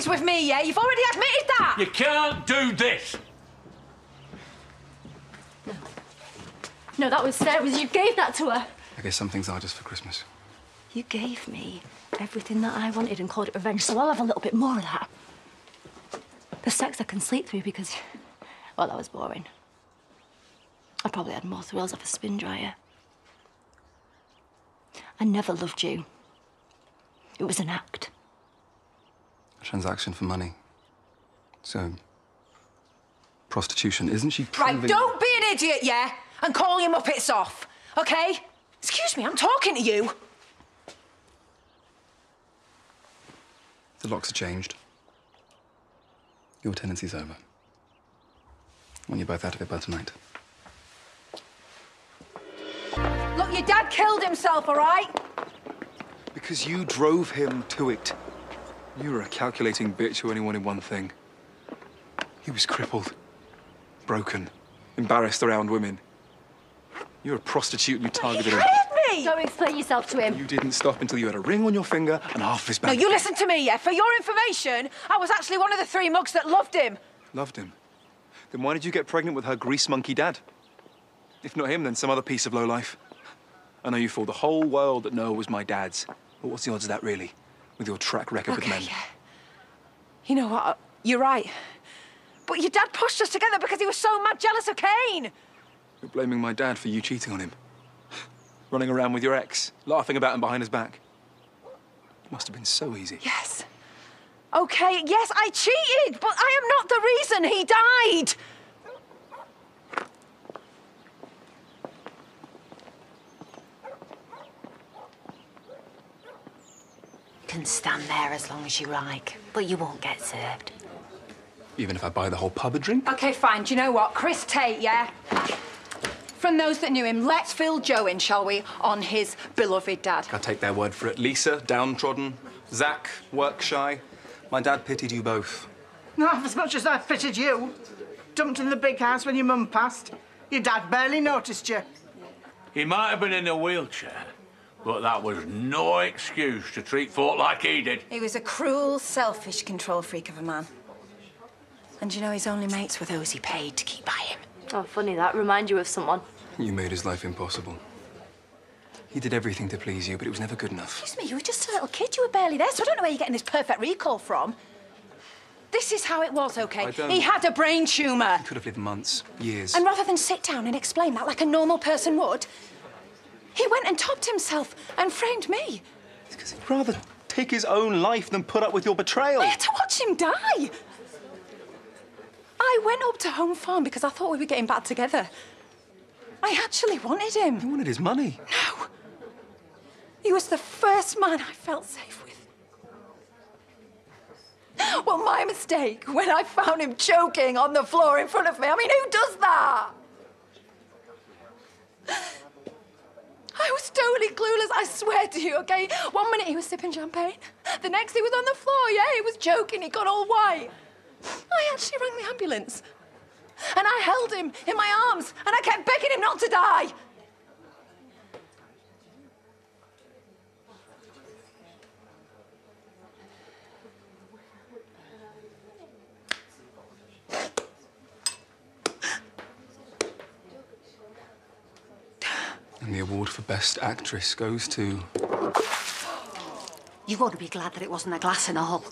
is with me, yeah? You've already admitted that! You can't do this! No, that was Sarah's. You gave that to her. I guess some things are just for Christmas. You gave me everything that I wanted and called it revenge, so I'll have a little bit more of that. The sex I can sleep through because, well, that was boring. I probably had more thrills off a spin dryer. I never loved you. It was an act. A transaction for money. So, prostitution, isn't she Right, proving... don't be an idiot, yeah? And call your muppets off, OK? Excuse me, I'm talking to you. The locks are changed. Your tenancy's over. I want you both out of it by tonight. Look, your dad killed himself, all right? Because you drove him to it. You were a calculating bitch who only wanted one thing. He was crippled, broken, embarrassed around women. You're a prostitute and you targeted him. He hit me! Don't explain yourself to him. You didn't stop until you had a ring on your finger and half his back. No, you listen to me, yeah? For your information, I was actually one of the 3 mugs that loved him. Loved him? Then why did you get pregnant with her grease monkey dad? If not him, then some other piece of lowlife. I know you fooled the whole world that Noah was my dad's. But what's the odds of that, really? With your track record with men. Yeah. You know what? You're right. But your dad pushed us together because he was so mad jealous of Cain. You're blaming my dad for you cheating on him. Running around with your ex, laughing about him behind his back. It must have been so easy. Yes. OK, yes, I cheated, but I am not the reason he died. You can stand there as long as you like, but you won't get served. Even if I buy the whole pub a drink? OK, fine. Do you know what? Chris Tate, yeah? From those that knew him, let's fill Joe in, shall we, on his beloved dad. I take their word for it. Lisa, downtrodden. Zach, work shy. My dad pitied you both. Not as much as I pitied you. Dumped in the big house when your mum passed. Your dad barely noticed you. He might have been in a wheelchair, but that was no excuse to treat folk like he did. He was a cruel, selfish control freak of a man. And you know, his only mates were those he paid to keep by him. Oh, funny, that reminds you of someone. You made his life impossible. He did everything to please you, but it was never good enough. Excuse me, you were just a little kid. You were barely there, so I don't know where you're getting this perfect recall from. This is how it was, OK? He had a brain tumour. He could have lived months, years. And rather than sit down and explain that like a normal person would, he went and topped himself and framed me. It's because he'd rather take his own life than put up with your betrayal. I had to watch him die. I went up to Home Farm because I thought we were getting back together. I actually wanted him. You wanted his money. No. He was the first man I felt safe with. Well, my mistake when I found him choking on the floor in front of me. I mean, who does that? I was totally clueless, I swear to you, OK? One minute he was sipping champagne. The next he was on the floor, yeah? He was joking, he got all white. I actually rang the ambulance. And I held him in my arms, and I kept begging him not to die. And the award for Best Actress goes to... You ought to be glad that it wasn't a glass in a hole.